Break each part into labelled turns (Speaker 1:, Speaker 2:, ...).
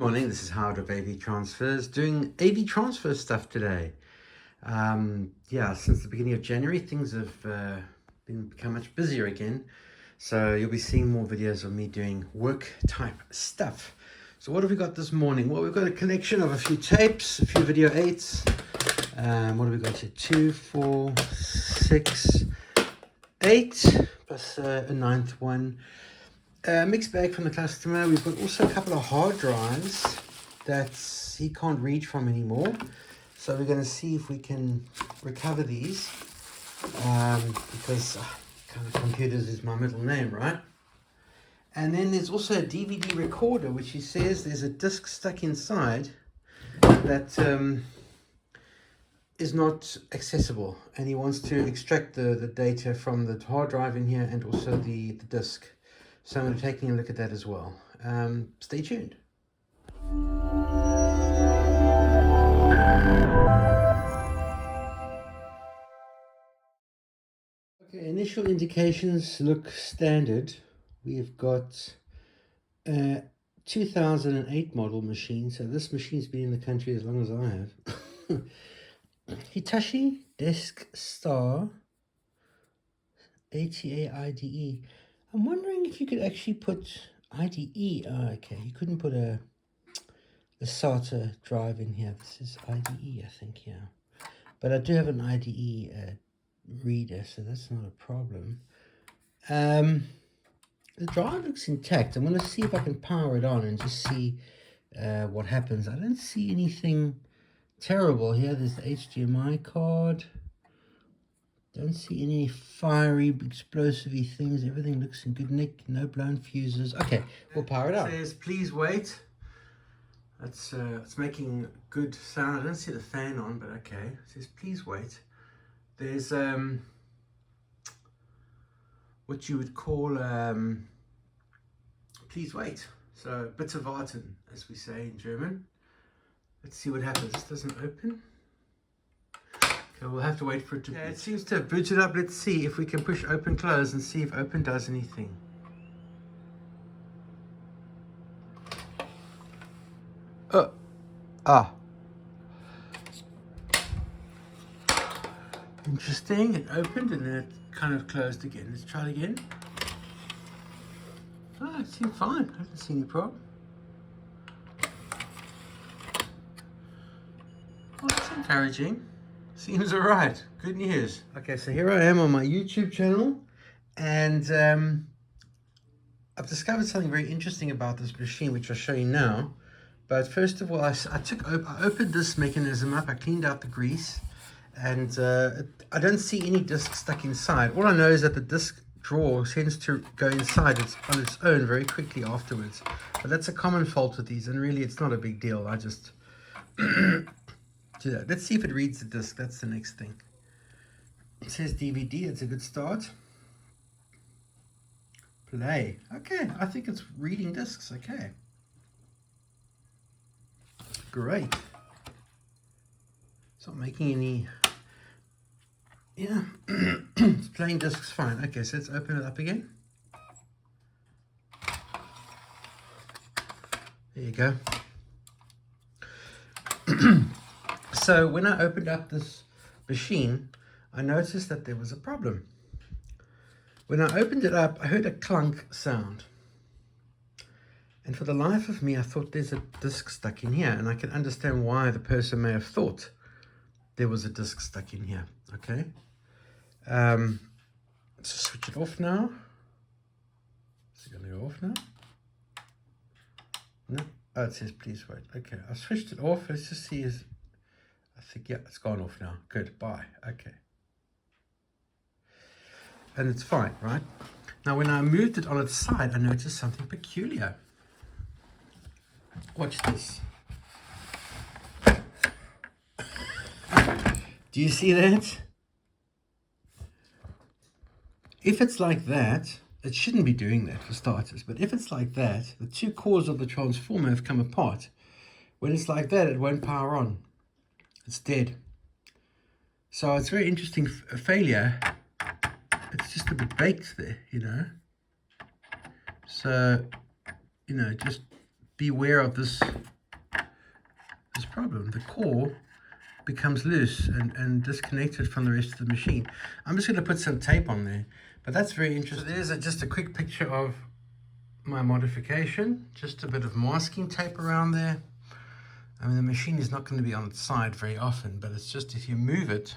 Speaker 1: Morning, this is Howard of Avtransfers doing Avtransfer stuff today. Yeah, since the beginning of January, things have become much busier again. So you'll be seeing more videos of me doing work type stuff. So what have we got this morning? Well, we've got a collection of a few tapes, a few video 8s. What have we got here? 2, 4, 6, 8, plus a 9th one. Mixed bag from the customer. We've got also a couple of hard drives that he can't read from anymore. So we're going to see if we can recover these because kind of computers is my middle name, right? And then there's also a DVD recorder, which he says there's a disc stuck inside that is not accessible, and he wants to extract the data from the hard drive in here and also the disc. So I'm going to be taking a look at that as well. Stay tuned. Okay, initial indications look standard. We've got a 2008 model machine, so this machine's been in the country as long as I have. Hitachi Desk Star ATA IDE. I'm wondering if you could actually put IDE. Oh, okay, you couldn't put a SATA drive in here. This is IDE, I think, yeah. But I do have an IDE reader, so that's not a problem. The drive looks intact. I'm going to see if I can power it on and just see what happens. I don't see anything terrible here. There's the HDMI card. Don't see any fiery, explosive-y things. Everything looks in good nick. No blown fuses. Okay, we'll power it up. It says, please wait. It's making good sound. I don't see the fan on, but okay. It says, please wait. There's what you would call please wait. So, bitte warten, as we say in German. Let's see what happens. This doesn't open. Okay, we'll have to wait for it to... Yeah, it seems to have booted up. Let's see if we can push open close and see if open does anything. Interesting. It opened and then it kind of closed again. Let's try it again. Oh, it seemed fine. I don't see any problem. Well, that's encouraging. Seems all right. Good news. Okay, so here I am on my YouTube channel, and I've discovered something very interesting about this machine, which I'll show you now. But first of all, I opened this mechanism up. I cleaned out the grease, and I don't see any disc stuck inside. All I know is that the disc drawer tends to go inside on its own very quickly afterwards. But that's a common fault with these, and really it's not a big deal. I just do that. Let's see if it reads the disc. That's the next thing. It says DVD. It's a good start. Play. Okay, I think it's reading discs. Okay. Great. It's not making any... Yeah, it's playing discs fine. Okay, so let's open it up again. There you go. So when I opened up this machine, I noticed that there was a problem. When I opened it up, I heard a clunk sound. And for the life of me, I thought there's a disc stuck in here. And I can understand why the person may have thought there was a disc stuck in here. Okay. Let's switch it off now. Is it going to go off now? No. Oh, it says please wait. Okay, I've switched it off. Let's just see. I think, yeah, it's gone off now. Good. Bye. Okay. And it's fine, right? Now, when I moved it on its side, I noticed something peculiar. Watch this. Do you see that? If it's like that, it shouldn't be doing that for starters. But if it's like that, the two cores of the transformer have come apart. When it's like that, it won't power on. It's dead. So it's very interesting failure. It's just a bit baked there, you know. So, you know, just beware of this problem. The core becomes loose and disconnected from the rest of the machine. I'm just going to put some tape on there, but that's very interesting. So there's just a quick picture of my modification, just a bit of masking tape around there. I mean, the machine is not going to be on its side very often, but it's just if you move it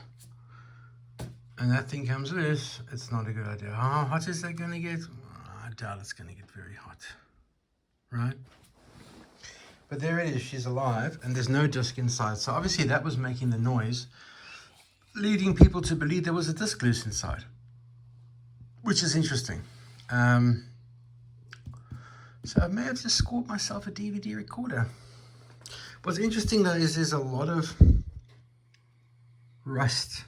Speaker 1: and that thing comes loose, it's not a good idea. How hot is that going to get? I doubt it's going to get very hot, right? But there it is, she's alive, and there's no disc inside. So obviously that was making the noise, leading people to believe there was a disc loose inside, which is interesting. So I may have just scored myself a DVD recorder. What's interesting though is there's a lot of rust,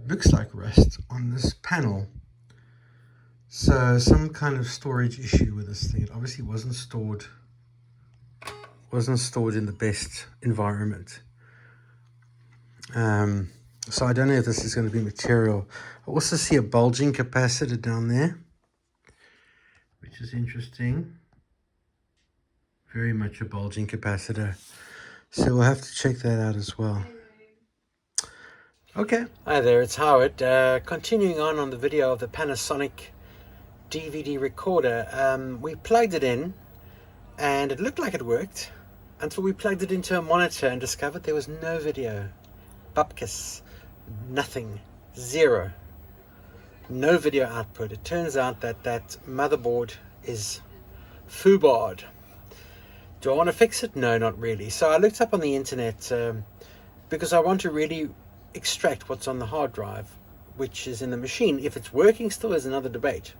Speaker 1: looks like rust, on this panel. So some kind of storage issue with this thing. It obviously wasn't stored in the best environment. So I don't know if this is going to be material. I also see a bulging capacitor down there, which is interesting. Very much a bulging capacitor. So we'll have to check that out as well. Okay. Hi there, it's Howard. Continuing on the video of the Panasonic DVD recorder. We plugged it in and it looked like it worked until we plugged it into a monitor and discovered there was no video. Bupkis. Nothing. Zero. No video output. It turns out that that motherboard is foobarred. Do I want to fix it? No, not really. So I looked up on the internet because I want to really extract what's on the hard drive, which is in the machine. If it's working still is another debate.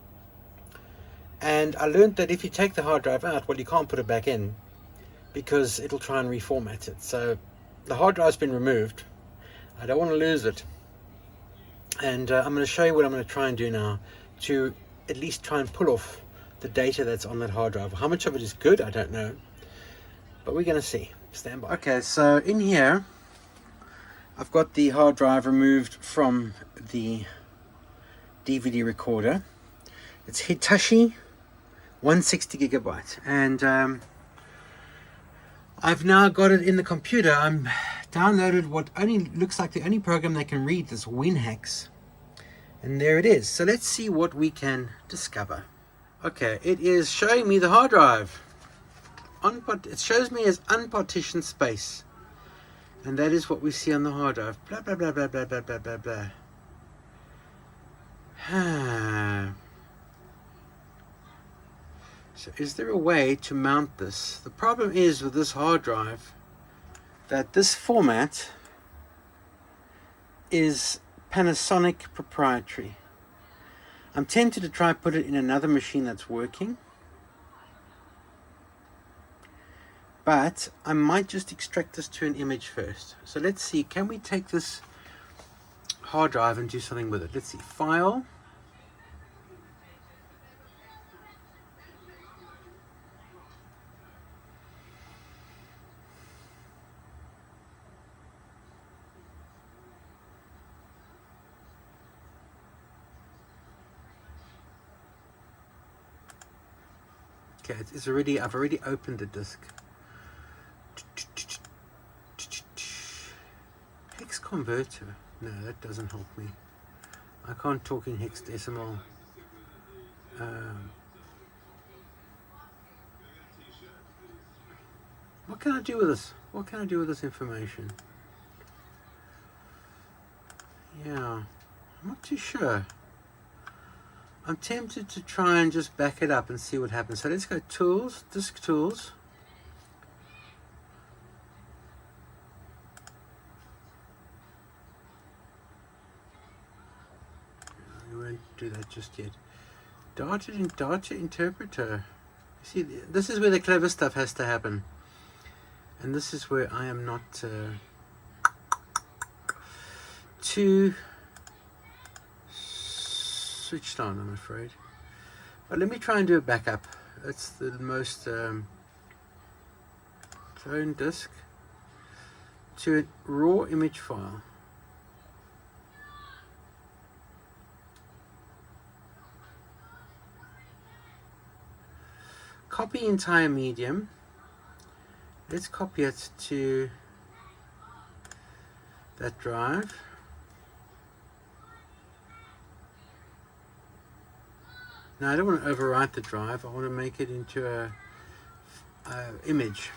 Speaker 1: And I learned that if you take the hard drive out, well, you can't put it back in because it'll try and reformat it. So the hard drive's been removed. I don't want to lose it. And I'm going to show you what I'm going to try and do now to at least try and pull off the data that's on that hard drive. How much of it is good, I don't know. But we're going to see. Stand by. Okay, so in here, I've got the hard drive removed from the DVD recorder. It's Hitachi 160 gigabyte. And I've now got it in the computer. I'm downloaded what only looks like the only program they can read, this Winhex. And there it is. So let's see what we can discover. Okay, it is showing me the hard drive. It shows me as unpartitioned space. And that is what we see on the hard drive. Blah, blah, blah, blah, blah, blah, blah, blah, blah. So is there a way to mount this? The problem is with this hard drive that this format is Panasonic proprietary. I'm tempted to try put it in another machine that's working. But I might just extract this to an image first. So let's see, can we take this hard drive and do something with it? Let's see, file. Okay, I've already opened the disk. Hex converter. No, that doesn't help me. I can't talk in hexadecimal. What can I do with this? What can I do with this information? Yeah, I'm not too sure. I'm tempted to try and just back it up and see what happens. So let's go Tools, Disk Tools. We won't do that just yet. Data Interpreter. You see, this is where the clever stuff has to happen. And this is where I am not too switched on, I'm afraid. But let me try and do a backup. That's the most clone disk to a raw image file. Copy the entire medium. Let's copy it to that drive. Now I don't want to overwrite the drive, I want to make it into a image.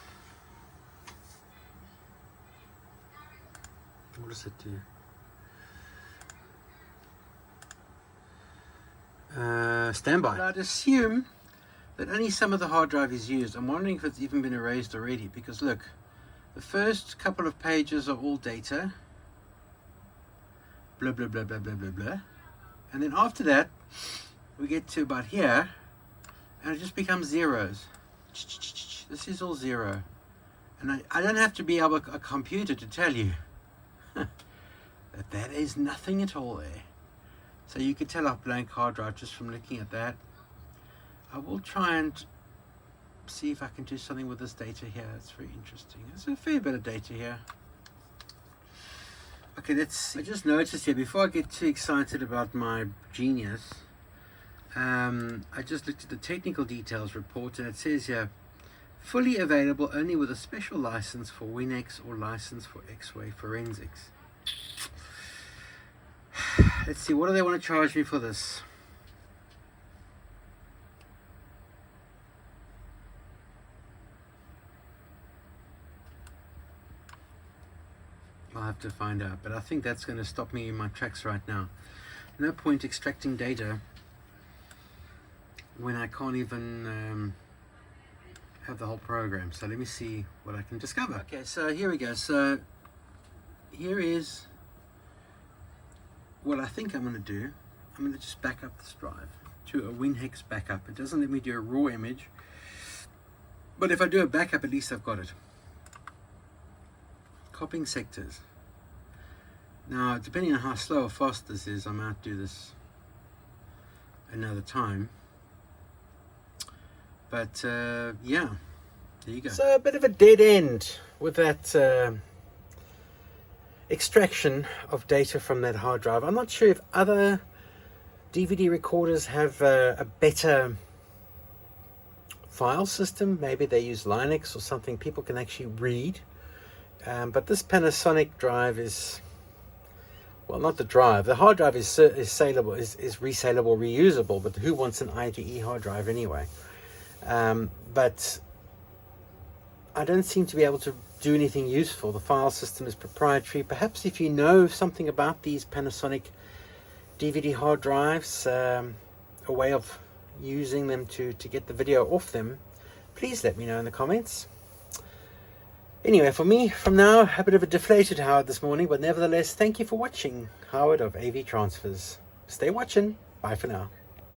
Speaker 1: What does it do? Standby. I'd assume that only some of the hard drive is used. I'm wondering if it's even been erased already, because look, the first couple of pages are all data, blah blah blah blah blah blah blah, and then after that we get to about here and it just becomes zeros. This is all zero, and I don't have to be able a computer to tell you that that is nothing at all there. So you could tell off blank hard drive just from looking at that. I will try and see if I can do something with this data here. It's very interesting. There's a fair bit of data here. Okay, I just noticed here, before I get too excited about my genius, I just looked at the technical details report, and it says here, fully available only with a special license for Winhex or license for X-ray forensics. Let's see, what do they want to charge me for this? I'll have to find out, but I think that's going to stop me in my tracks right now. No point extracting data when I can't even have the whole program. So let me see what I can discover. Okay, so here we go. So here is what I think I'm going to do. I'm going to just back up this drive to a Winhex backup. It doesn't let me do a raw image, but if I do a backup, at least I've got it. Copying sectors. Now, depending on how slow or fast this is, I might do this another time. But yeah, there you go. So a bit of a dead end with that extraction of data from that hard drive. I'm not sure if other DVD recorders have a better file system. Maybe they use Linux or something people can actually read. But this Panasonic drive is, well, not the drive. The hard drive is saleable, is resaleable, reusable. But who wants an IDE hard drive anyway? But I don't seem to be able to do anything useful. The file system is proprietary. Perhaps if you know something about these Panasonic DVD hard drives, a way of using them to get the video off them, please let me know in the comments. Anyway, for me, from now, a bit of a deflated Howard this morning, but nevertheless, thank you for watching. Howard of Avtransfers. Stay watching. Bye for now.